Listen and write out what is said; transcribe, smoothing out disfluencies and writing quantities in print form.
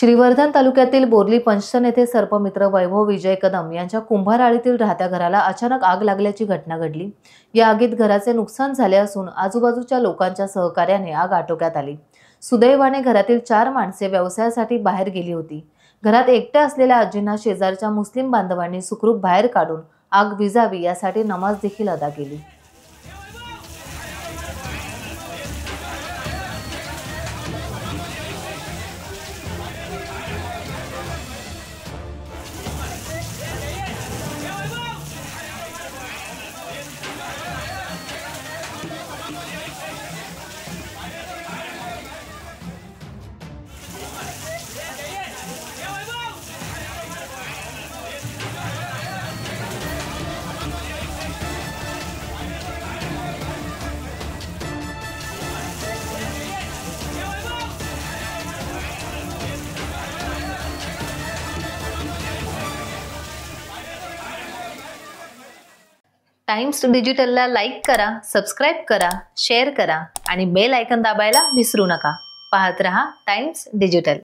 श्रीवर्धन तालुक्यातील बोर्ली पंचतन येथे सर्पमित्र वैभव विजय कदम यांच्या कुंभारआळीतील राहत्या घराला अचानक आग लागल्याची घटना घडली। या आगीत घराचे नुकसान झाले असून आजूबाजूच्या लोकांच्या सहकार्याने आग आटोक्यात आली। सुदैवाने घरातील 4 माणसे व्यवसायासाठी बाहेर गेली होती। घरात एकट्या असलेल्या आजींना शेजारच्या मुस्लिम बांधवांनी सुखरूप बाहेर काढून आग विझावी यासाठी नमाज देखील अदा केली। टाइम्स डिजिटलला लाईक करा, सबस्क्राइब करा, शेअर करा आणि बेल आयकॉन दाबायला विसरू नका। पाहत रहा टाइम्स डिजिटल।